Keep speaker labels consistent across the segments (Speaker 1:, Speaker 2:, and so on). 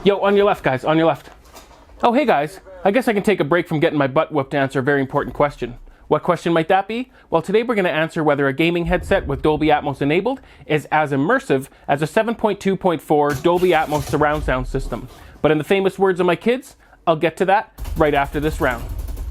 Speaker 1: Yo, on your left, guys, on your left. Oh, hey, guys. I guess I can take a break from getting my butt whooped to answer a very important question. What question might that be? Well, today we're going to answer whether a gaming headset with Dolby Atmos enabled is as immersive as a 7.2.4 Dolby Atmos surround sound system. But in the famous words of my kids, I'll get to that right after this round.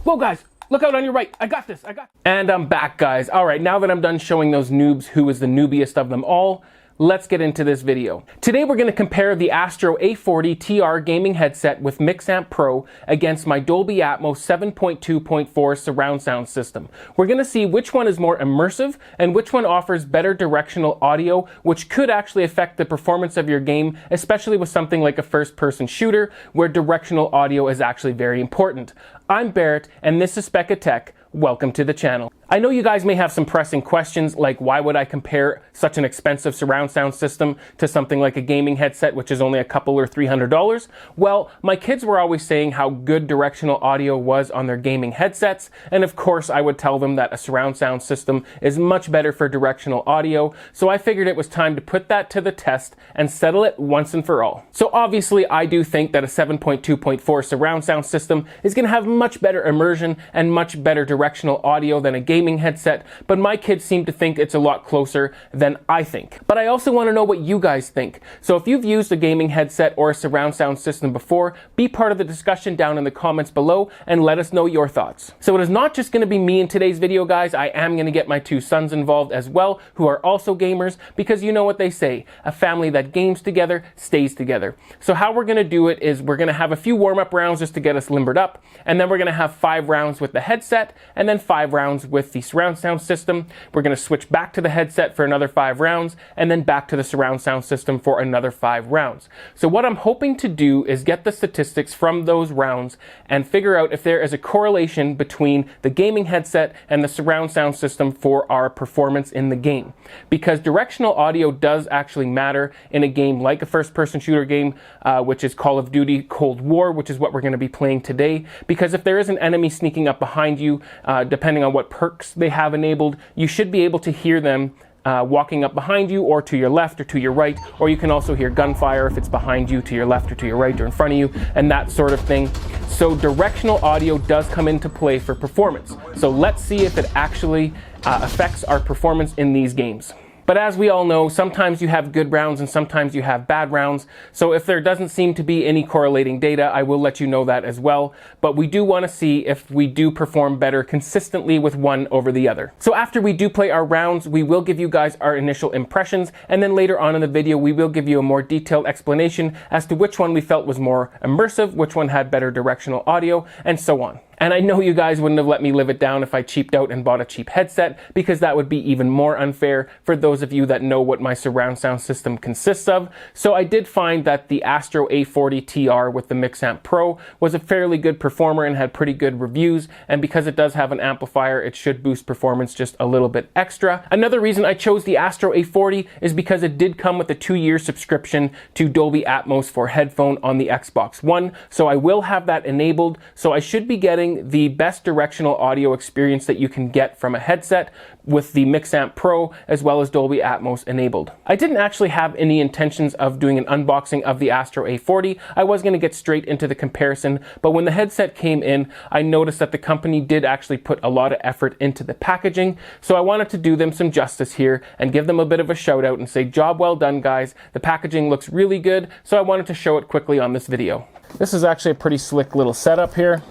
Speaker 1: Whoa, guys, look out on your right. I got this. And I'm back, guys. All right, now that I'm done showing those noobs who is the noobiest of them all, let's get into this video. Today we're going to compare the Astro A40 TR gaming headset with MixAmp Pro against my Dolby Atmos 7.2.4 surround sound system. We're going to see which one is more immersive and which one offers better directional audio, which could actually affect the performance of your game, especially with something like a first-person shooter where directional audio is actually very important. I'm Barrett, and this is Spec of Tech. Welcome to the channel. I know you guys may have some pressing questions like why would I compare such an expensive surround sound system to something like a gaming headset which is only a couple or $300? Well, my kids were always saying how good directional audio was on their gaming headsets, and of course I would tell them that a surround sound system is much better for directional audio, so I figured it was time to put that to the test and settle it once and for all. So obviously I do think that a 7.2.4 surround sound system is going to have much better immersion and much better directional audio than a gaming headset, but my kids seem to think it's a lot closer than I think. But I also want to know what you guys think. So if you've used a gaming headset or a surround sound system before, be part of the discussion down in the comments below and let us know your thoughts. So it is not just going to be me in today's video, guys. I am going to get my two sons involved as well, who are also gamers, because you know what they say, a family that games together stays together. So how we're going to do it is we're going to have a few warm-up rounds just to get us limbered up, and then we're going to have 5 rounds with the headset, and then 5 rounds with the surround sound system. We're going to switch back to the headset for another 5 rounds, and then back to the surround sound system for another 5 rounds. So what I'm hoping to do is get the statistics from those rounds and figure out if there is a correlation between the gaming headset and the surround sound system for our performance in the game. Because directional audio does actually matter in a game like a first-person shooter game, which is Call of Duty Cold War, which is what we're going to be playing today. Because if there is an enemy sneaking up behind you, depending on what perks they have enabled, you should be able to hear them walking up behind you or to your left or to your right, or you can also hear gunfire if it's behind you, to your left or to your right or in front of you, and that sort of thing. So directional audio does come into play for performance. So let's see if it actually affects our performance in these games. But as we all know, sometimes you have good rounds and sometimes you have bad rounds. So if there doesn't seem to be any correlating data, I will let you know that as well. But we do want to see if we do perform better consistently with one over the other. So after we do play our rounds, we will give you guys our initial impressions. And then later on in the video, we will give you a more detailed explanation as to which one we felt was more immersive, which one had better directional audio, and so on. And I know you guys wouldn't have let me live it down if I cheaped out and bought a cheap headset, because that would be even more unfair for those of you that know what my surround sound system consists of. So I did find that the Astro A40 TR with the MixAmp Pro was a fairly good performer and had pretty good reviews, and because it does have an amplifier, it should boost performance just a little bit extra. Another reason I chose the Astro A40 is because it did come with a 2-year subscription to Dolby Atmos for headphone on the Xbox One, so I will have that enabled, so I should be getting the best directional audio experience that you can get from a headset with the MixAmp Pro as well as Dolby Atmos enabled. I didn't actually have any intentions of doing an unboxing of the Astro A40. I was going to get straight into the comparison, but when the headset came in, I noticed that the company did actually put a lot of effort into the packaging, so I wanted to do them some justice here and give them a bit of a shout out and say, job well done, guys. The packaging looks really good, so I wanted to show it quickly on this video. This is actually a pretty slick little setup here.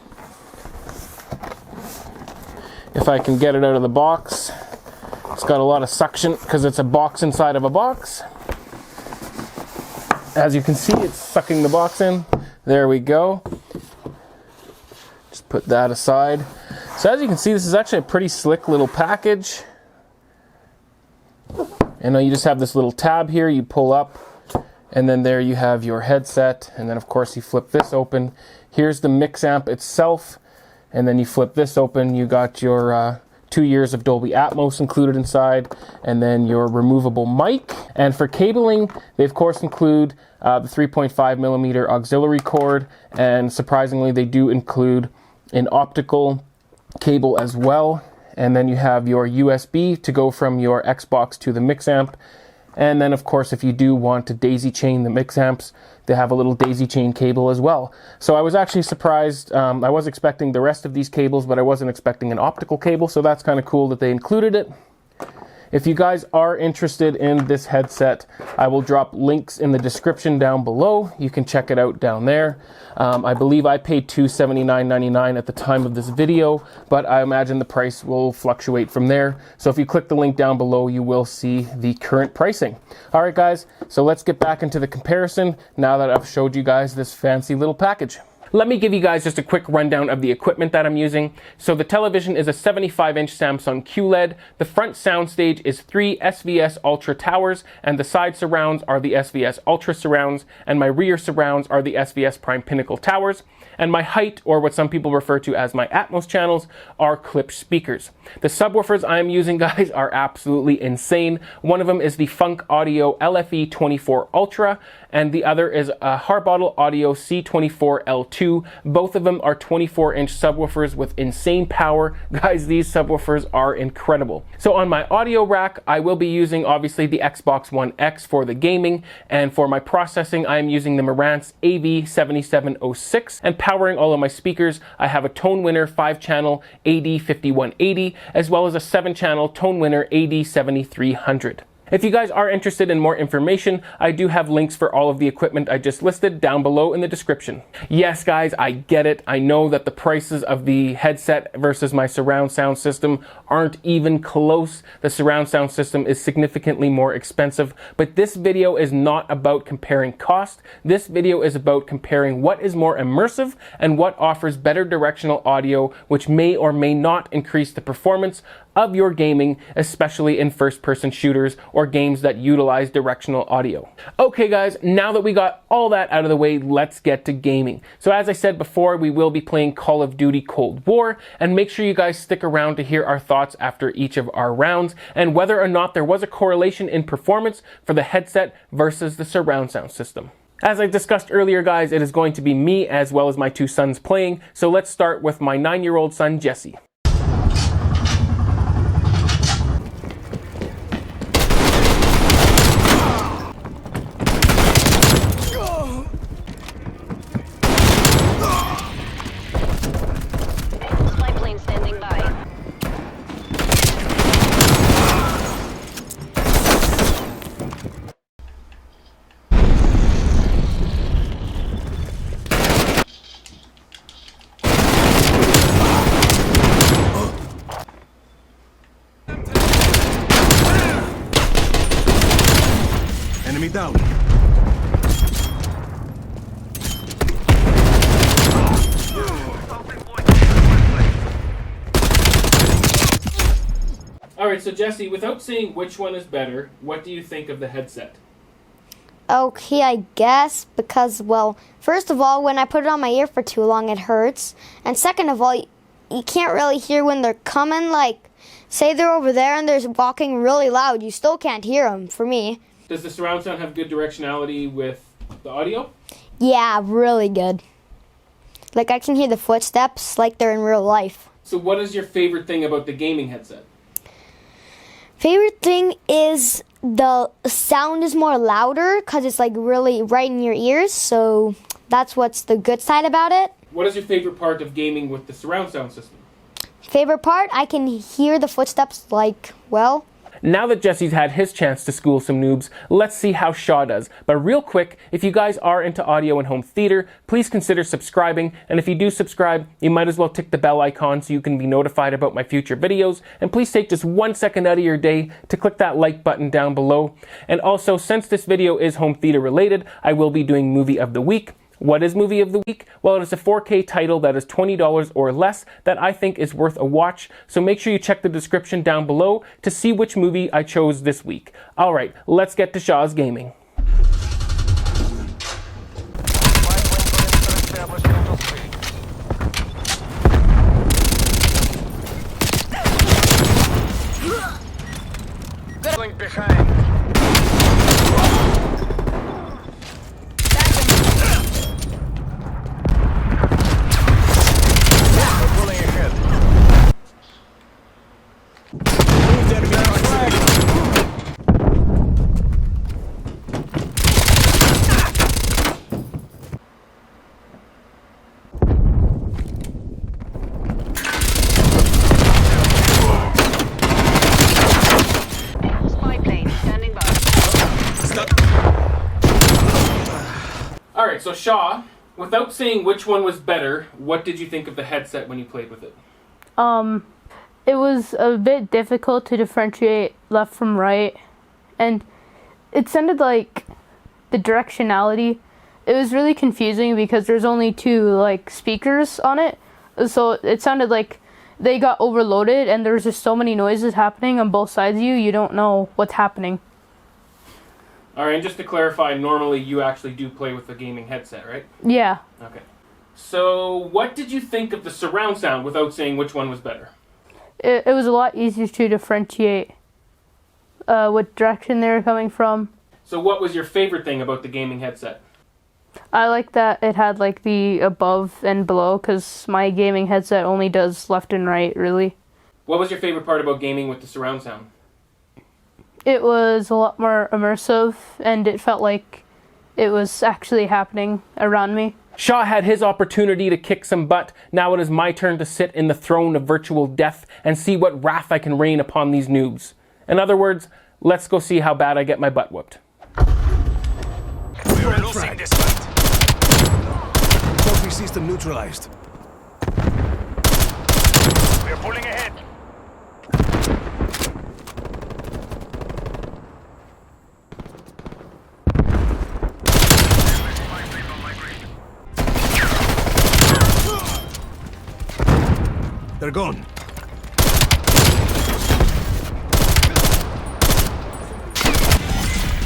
Speaker 1: If I can get it out of the box. It's got a lot of suction because it's a box inside of a box. As you can see, it's sucking the box in. There we go. Just put that aside. So as you can see, this is actually a pretty slick little package. And you just have this little tab here you pull up, and then there you have your headset, and then of course you flip this open. Here's the MixAmp itself. And then you flip this open, you got your 2 years of Dolby Atmos included inside, and then your removable mic. And for cabling, they of course include the 3.5mm auxiliary cord, and surprisingly they do include an optical cable as well. And then you have your USB to go from your Xbox to the MixAmp. And then of course, if you do want to daisy chain the mix amps, they have a little daisy chain cable as well. So I was actually surprised. I was expecting the rest of these cables, but I wasn't expecting an optical cable. So that's kind of cool that they included it. If you guys are interested in this headset, I will drop links in the description down below. You can check it out down there. I believe I paid $279.99 at the time of this video, but I imagine the price will fluctuate from there. So if you click the link down below, you will see the current pricing. All right, guys, so let's get back into the comparison now that I've showed you guys this fancy little package. Let me give you guys just a quick rundown of the equipment that I'm using. So the television is a 75-inch Samsung QLED. The front soundstage is 3 SVS Ultra towers, and the side surrounds are the SVS Ultra surrounds, and my rear surrounds are the SVS Prime Pinnacle towers. And my height, or what some people refer to as my Atmos channels, are clipped speakers. The subwoofers I am using, guys, are absolutely insane. One of them is the Funk Audio LFE 24 Ultra, and the other is a Harbottle Audio C24 L2. Both of them are 24-inch subwoofers with insane power. Guys, these subwoofers are incredible. So on my audio rack, I will be using obviously the Xbox One X for the gaming, and for my processing, I am using the Marantz AV7706, and powering all of my speakers, I have a ToneWinner 5-channel AD5180, as well as a 7-channel ToneWinner AD7300. If you guys are interested in more information, I do have links for all of the equipment I just listed down below in the description. Yes, guys, I get it. I know that the prices of the headset versus my surround sound system aren't even close. The surround sound system is significantly more expensive, but this video is not about comparing cost. This video is about comparing what is more immersive and what offers better directional audio, which may or may not increase the performance of your gaming, especially in first-person shooters or games that utilize directional audio. Okay guys, now that we got all that out of the way, let's get to gaming. So as I said before, we will be playing Call of Duty Cold War, and make sure you guys stick around to hear our thoughts after each of our rounds and whether or not there was a correlation in performance for the headset versus the surround sound system. As I discussed earlier, guys, it is going to be me as well as my 2 sons playing, so let's start with my 9-year-old son, Jesse.
Speaker 2: Enemy down.
Speaker 1: Alright, so Jesse, without saying which one is better, what do you think of the headset?
Speaker 3: Okay, I guess, because, well, first of all, when I put it on my ear for too long, it hurts. And second of all, you can't really hear when they're coming. Like, say they're over there and they're walking really loud, you still can't hear them, for me.
Speaker 1: Does the surround sound have good directionality with the audio?
Speaker 3: Yeah, really good. Like, I can hear the footsteps like they're in real life.
Speaker 1: So what is your favorite thing about the gaming headset?
Speaker 3: Favorite thing is the sound is more louder because it's like really right in your ears, so that's what's the good side about it.
Speaker 1: What is your favorite part of gaming with the surround sound system?
Speaker 3: Favorite part, I can hear the footsteps like, well.
Speaker 1: Now that Jesse's had his chance to school some noobs, let's see how Shaw does. But real quick, if you guys are into audio and home theater, please consider subscribing. And if you do subscribe, you might as well tick the bell icon so you can be notified about my future videos. And please take just 1 second out of your day to click that like button down below. And also, since this video is home theater related, I will be doing Movie of the Week. What is Movie of the Week? Well, it is a 4K title that is $20 or less that I think is worth a watch, so make sure you check the description down below to see which movie I chose this week. Alright, let's get to Shaw's gaming.
Speaker 2: Behind.
Speaker 1: Alright, so Shaw, without saying which one was better, what did you think of the headset when you played with it?
Speaker 4: It was a bit difficult to differentiate left from right, and it sounded like the directionality, it was really confusing because there's only two like speakers on it, so it sounded like they got overloaded and there's just so many noises happening on both sides of you, you don't know what's happening.
Speaker 1: Alright, and just to clarify, normally you actually do play with the gaming headset, right?
Speaker 4: Yeah.
Speaker 1: Okay. So, what did you think of the surround sound without saying which one was better?
Speaker 4: It was a lot easier to differentiate what direction they were coming from.
Speaker 1: So what was your favorite thing about the gaming headset?
Speaker 4: I like that it had like the above and below, because my gaming headset only does left and right, really.
Speaker 1: What was your favorite part about gaming with the surround sound?
Speaker 4: It was a lot more immersive, and it felt like it was actually happening around me.
Speaker 1: Shaw had his opportunity to kick some butt. Now it is my turn to sit in the throne of virtual death and see what wrath I can rain upon these noobs. In other words, let's go see how bad I get my butt whooped.
Speaker 2: We're losing this fight. Trophy system neutralized. We're pulling ahead. They're gone.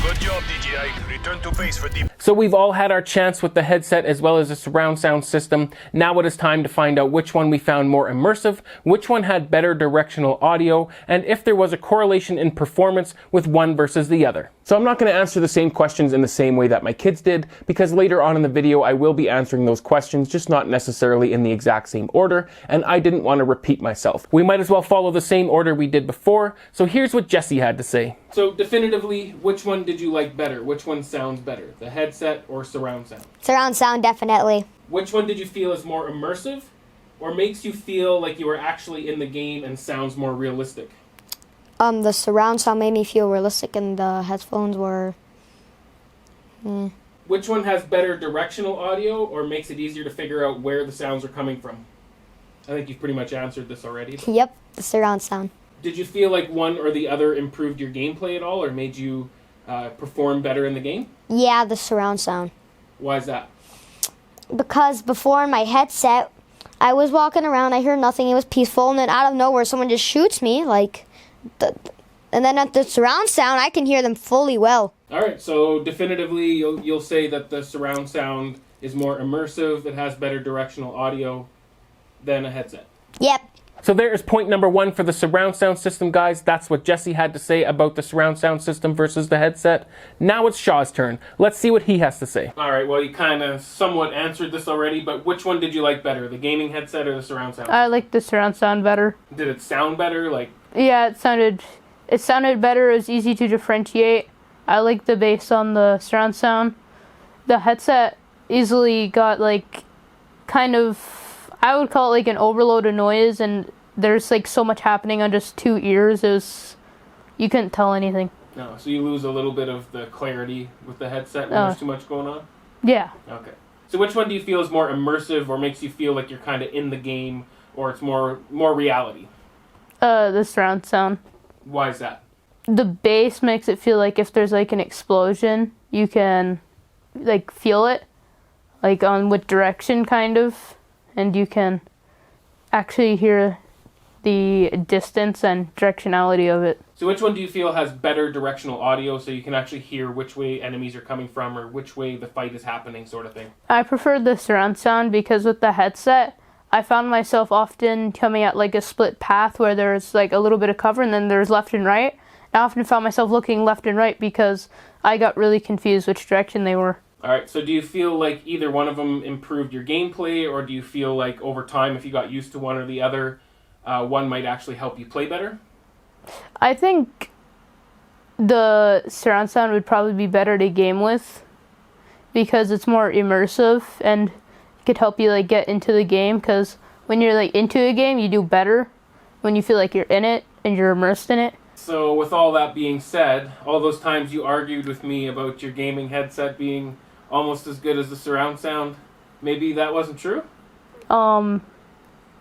Speaker 2: Good job, DJI. Return to base for deep.
Speaker 1: So we've all had our chance with the headset as well as the surround sound system. Now it is time to find out which one we found more immersive, which one had better directional audio, and if there was a correlation in performance with one versus the other. So I'm not going to answer the same questions in the same way that my kids did, because later on in the video I will be answering those questions, just not necessarily in the exact same order, and I didn't want to repeat myself. We might as well follow the same order we did before, so here's what Jesse had to say. So definitively, which one did you like better? Which one sounds better? The headset or surround sound?
Speaker 3: Surround sound, definitely.
Speaker 1: Which one did you feel is more immersive or makes you feel like you are actually in the game and sounds more realistic?
Speaker 3: The surround sound made me feel realistic, and the headphones were...
Speaker 1: Which one has better directional audio or makes it easier to figure out where the sounds are coming from? I think you've pretty much answered this already.
Speaker 3: Yep, the surround sound.
Speaker 1: Did you feel like one or the other improved your gameplay at all or made you perform better in the game?
Speaker 3: Yeah, the surround sound.
Speaker 1: Why is that?
Speaker 3: Because before in my headset, I was walking around, I heard nothing, it was peaceful, and then out of nowhere someone just shoots me, like... and then at the surround sound, I can hear them fully well.
Speaker 1: Alright, so definitively you'll say that the surround sound is more immersive, it has better directional audio than a headset.
Speaker 3: Yep.
Speaker 1: So there is point number one for the surround sound system, guys. That's what Jesse had to say about the surround sound system versus the headset. Now it's Shaw's turn. Let's see what he has to say. Alright, well you kind of somewhat answered this already, but which one did you like better? The gaming headset or the surround sound?
Speaker 4: I like the surround sound better.
Speaker 1: Did it sound better?
Speaker 4: Yeah, it sounded better. It was easy to differentiate. I like the bass on the surround sound. The headset easily got like kind of, I would call it like an overload of noise, and there's like so much happening on just two ears. You couldn't tell anything.
Speaker 1: No, so you lose a little bit of the clarity with the headset when there's too much going on?
Speaker 4: Yeah.
Speaker 1: Okay. So which one do you feel is more immersive or makes you feel like you're kind of in the game or it's more reality?
Speaker 4: The surround sound.
Speaker 1: Why is that?
Speaker 4: The bass makes it feel like if there's like an explosion, you can like feel it, like on what direction kind of, and you can actually hear the distance and directionality of it.
Speaker 1: So which one do you feel has better directional audio so you can actually hear which way enemies are coming from or which way the fight is happening, sort of thing?
Speaker 4: I prefer the surround sound because with the headset, I found myself often coming at like a split path where there's like a little bit of cover and then there's left and right. I often found myself looking left and right because I got really confused which direction they were.
Speaker 1: Alright, so do you feel like either one of them improved your gameplay, or do you feel like over time, if you got used to one or the other, one might actually help you play better?
Speaker 4: I think the surround sound would probably be better to game with because it's more immersive and could help you like get into the game, because when you're like into a game, you do better when you feel like you're in it and you're immersed in it.
Speaker 1: So with all that being said, all those times you argued with me about your gaming headset being almost as good as the surround sound. Maybe that wasn't true?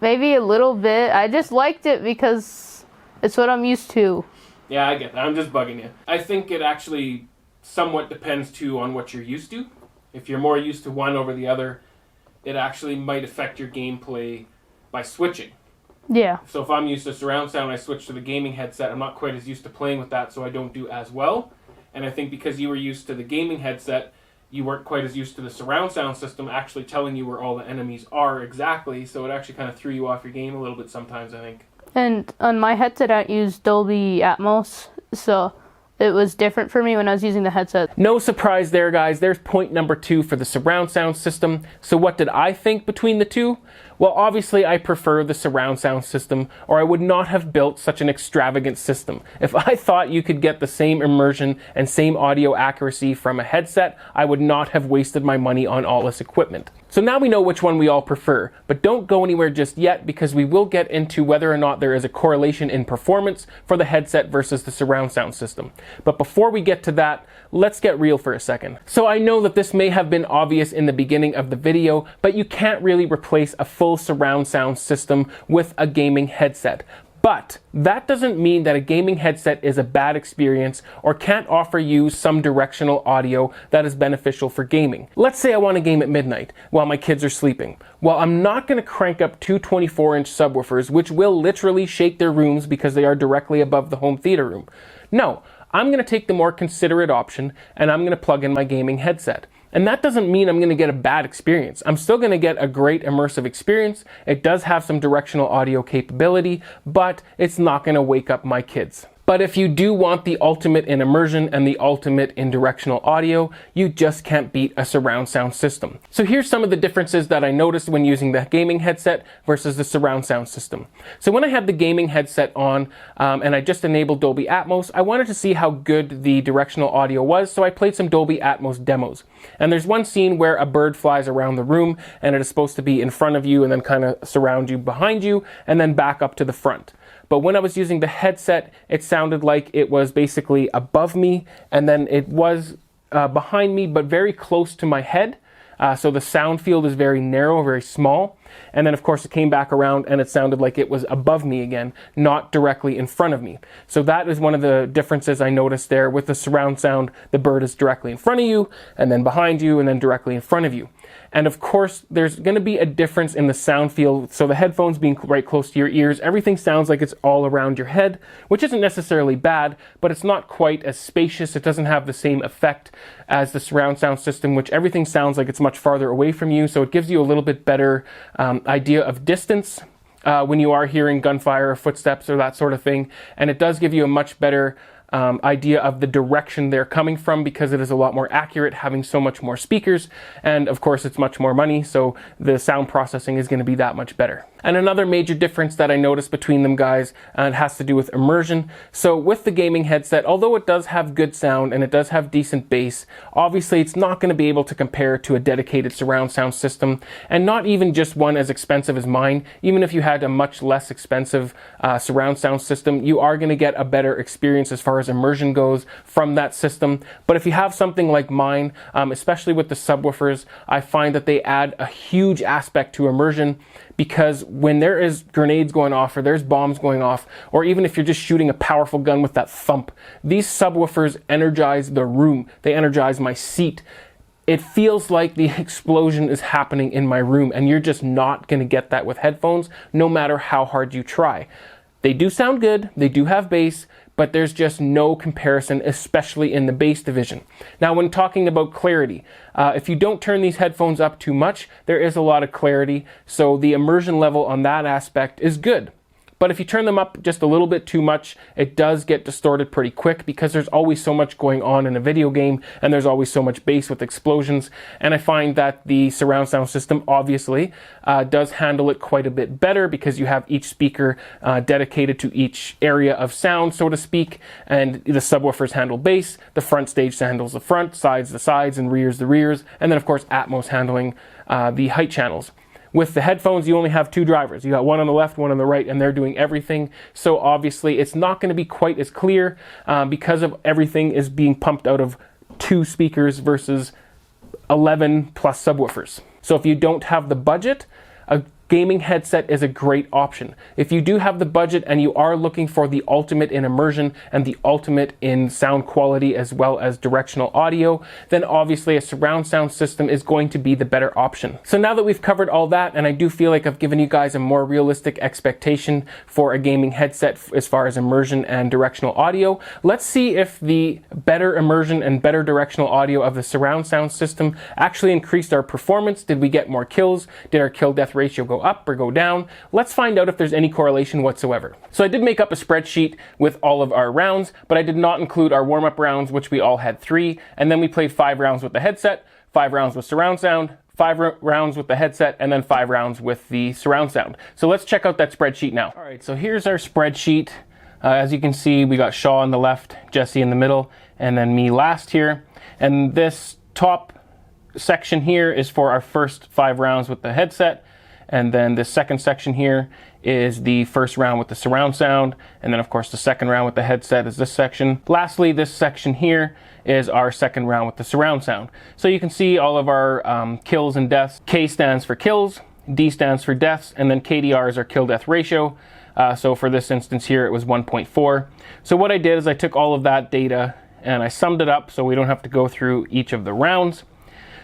Speaker 4: Maybe a little bit. I just liked it because it's what I'm used to.
Speaker 1: Yeah, I get that. I'm just bugging you. I think it actually somewhat depends too on what you're used to. If you're more used to one over the other, it actually might affect your gameplay by switching.
Speaker 4: Yeah.
Speaker 1: So if I'm used to surround sound and I switch to the gaming headset, I'm not quite as used to playing with that, so I don't do as well. And I think because you were used to the gaming headset, you weren't quite as used to the surround sound system actually telling you where all the enemies are exactly, so it actually kind of threw you off your game a little bit sometimes, I think.
Speaker 4: And on my headset, I use Dolby Atmos, so it was different for me when I was using the headset.
Speaker 1: No surprise there, guys. There's point number 2 for the surround sound system. So what did I think between the two? Well, obviously I prefer the surround sound system, or I would not have built such an extravagant system. If I thought you could get the same immersion and same audio accuracy from a headset, I would not have wasted my money on all this equipment. So now we know which one we all prefer, but don't go anywhere just yet because we will get into whether or not there is a correlation in performance for the headset versus the surround sound system. But before we get to that, let's get real for a second. So I know that this may have been obvious in the beginning of the video, but you can't really replace a full surround sound system with a gaming headset. But that doesn't mean that a gaming headset is a bad experience or can't offer you some directional audio that is beneficial for gaming. Let's say I want to game at midnight while my kids are sleeping. Well, I'm not going to crank up two 24-inch subwoofers, which will literally shake their rooms because they are directly above the home theater room. No, I'm going to take the more considerate option and I'm going to plug in my gaming headset. And that doesn't mean I'm going to get a bad experience. I'm still going to get a great immersive experience. It does have some directional audio capability, but it's not going to wake up my kids. But if you do want the ultimate in immersion and the ultimate in directional audio, you just can't beat a surround sound system. So here's some of the differences that I noticed when using the gaming headset versus the surround sound system. So when I had the gaming headset on and I just enabled Dolby Atmos, I wanted to see how good the directional audio was, so I played some Dolby Atmos demos. And there's one scene where a bird flies around the room and it is supposed to be in front of you and then kind of surround you behind you and then back up to the front. But when I was using the headset, it sounded like it was basically above me, and then it was behind me, but very close to my head. So the sound field is very narrow, very small. And then, of course, it came back around and it sounded like it was above me again, not directly in front of me. So that is one of the differences I noticed there. With the surround sound, the bird is directly in front of you, and then behind you, and then directly in front of you. And of course, there's going to be a difference in the sound field. So the headphones being right close to your ears, everything sounds like it's all around your head, which isn't necessarily bad, but it's not quite as spacious. It doesn't have the same effect as the surround sound system, which everything sounds like it's much farther away from you. So it gives you a little bit better idea of distance when you are hearing gunfire or footsteps or that sort of thing. And it does give you a much better idea of the direction they're coming from because it is a lot more accurate, having so much more speakers, and of course it's much more money, so the sound processing is going to be that much better. And another major difference that I noticed between them, guys, it has to do with immersion. So with the gaming headset, although it does have good sound and it does have decent bass, obviously it's not going to be able to compare to a dedicated surround sound system, and not even just one as expensive as mine. Even if you had a much less expensive surround sound system, you are going to get a better experience as far as immersion goes from that system. But if you have something like mine, especially with the subwoofers, I find that they add a huge aspect to immersion, because when there is grenades going off or there's bombs going off, or even if you're just shooting a powerful gun with that thump, these subwoofers energize the room. They energize my seat. It feels like the explosion is happening in my room, and you're just not going to get that with headphones, no matter how hard you try. They do sound good, they do have bass, but there's just no comparison, especially in the bass division. Now, when talking about clarity, if you don't turn these headphones up too much, there is a lot of clarity, so the immersion level on that aspect is good. But if you turn them up just a little bit too much, it does get distorted pretty quick because there's always so much going on in a video game and there's always so much bass with explosions. And I find that the surround sound system obviously does handle it quite a bit better because you have each speaker dedicated to each area of sound, so to speak. And the subwoofers handle bass, the front stage handles the front, sides the sides, and rears the rears. And then of course Atmos handling the height channels. With the headphones, you only have two drivers. You got one on the left, one on the right, and they're doing everything. So obviously, it's not going to be quite as clear because of everything is being pumped out of two speakers versus 11 plus subwoofers. So if you don't have the budget, a gaming headset is a great option. If you do have the budget and you are looking for the ultimate in immersion and the ultimate in sound quality as well as directional audio, then obviously a surround sound system is going to be the better option. So now that we've covered all that, and I do feel like I've given you guys a more realistic expectation for a gaming headset as far as immersion and directional audio, let's see if the better immersion and better directional audio of the surround sound system actually increased our performance. Did we get more kills? Did our kill death ratio go up or go down? Let's find out if there's any correlation whatsoever. So I did make up a spreadsheet with all of our rounds, but I did not include our warm-up rounds, which we all had 3, and then we played 5 rounds with the headset, 5 rounds with surround sound, 5 rounds with the headset, and then 5 rounds with the surround sound. So let's check out that spreadsheet now. All right, so here's our spreadsheet. As you can see, we got Shaw on the left, Jesse in the middle, and then me last here. And this top section here is for our first 5 rounds with the headset. And then the second section here is the first round with the surround sound. And then of course the second round with the headset is this section. Lastly, this section here is our second round with the surround sound. So you can see all of our kills and deaths. K stands for kills, D stands for deaths, and then KDR is our kill death ratio. So for this instance here, it was 1.4. So what I did is I took all of that data and I summed it up so we don't have to go through each of the rounds.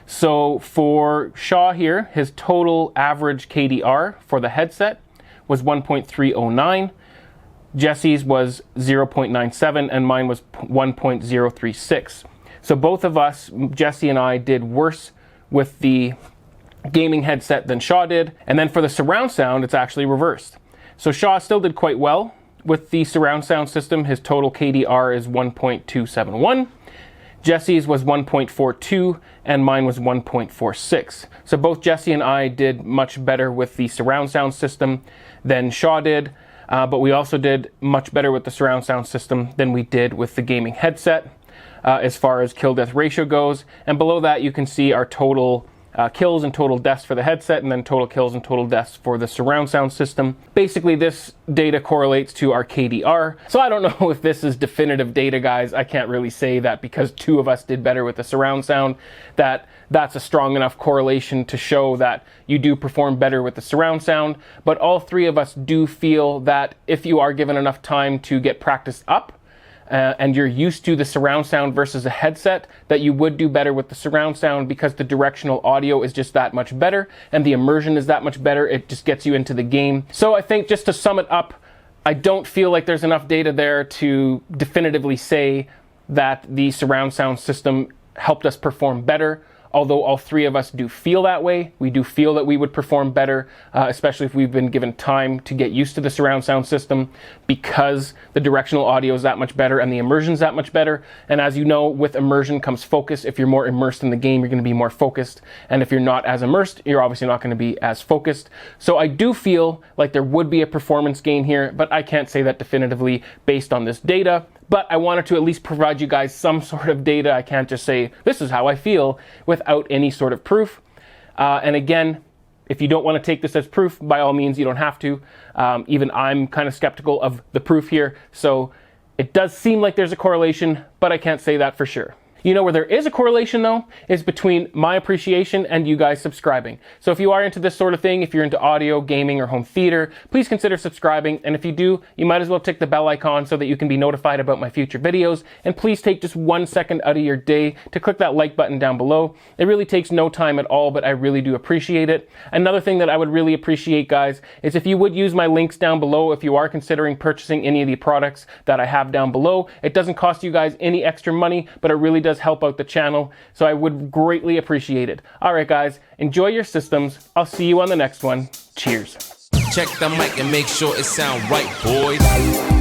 Speaker 1: So for Shaw here, his total average KDR for the headset was 1.309. Jesse's was 0.97 and mine was 1.036. So both of us, Jesse and I, did worse with the gaming headset than Shaw did. And then for the surround sound, it's actually reversed. So Shaw still did quite well with the surround sound system. His total KDR is 1.271. Jesse's was 1.42 and mine was 1.46. So both Jesse and I did much better with the surround sound system than Shaw did, but we also did much better with the surround sound system than we did with the gaming headset as far as kill death ratio goes. And below that you can see our total kills and total deaths for the headset, and then total kills and total deaths for the surround sound system. Basically, this data correlates to our KDR. So I don't know if this is definitive data, guys. I can't really say that because 2 of us did better with the surround sound, that's a strong enough correlation to show that you do perform better with the surround sound. But all 3 of us do feel that if you are given enough time to get practice up, and you're used to the surround sound versus a headset, that you would do better with the surround sound because the directional audio is just that much better and the immersion is that much better. It just gets you into the game. So I think, just to sum it up, I don't feel like there's enough data there to definitively say that the surround sound system helped us perform better. Although all 3 of us do feel that way, we do feel that we would perform better, especially if we've been given time to get used to the surround sound system, because the directional audio is that much better and the immersion is that much better. And as you know, with immersion comes focus. If you're more immersed in the game, you're going to be more focused. And if you're not as immersed, you're obviously not going to be as focused. So I do feel like there would be a performance gain here, but I can't say that definitively based on this data. But I wanted to at least provide you guys some sort of data. I can't just say, this is how I feel, without any sort of proof. And again, if you don't want to take this as proof, by all means, you don't have to. Even I'm kind of skeptical of the proof here. So it does seem like there's a correlation, but I can't say that for sure. You know where there is a correlation, though, is between my appreciation and you guys subscribing. So if you are into this sort of thing, if you're into audio, gaming, or home theater, please consider subscribing. And if you do, you might as well tick the bell icon so that you can be notified about my future videos. And please take just 1 second out of your day to click that like button down below. It really takes no time at all, but I really do appreciate it. Another thing that I would really appreciate, guys, is if you would use my links down below if you are considering purchasing any of the products that I have down below. It doesn't cost you guys any extra money, but it really does help out the channel, so I would greatly appreciate it. All right, guys, enjoy your systems. I'll see you on the next one. Cheers.
Speaker 5: Check the mic and make sure it sound right, boys.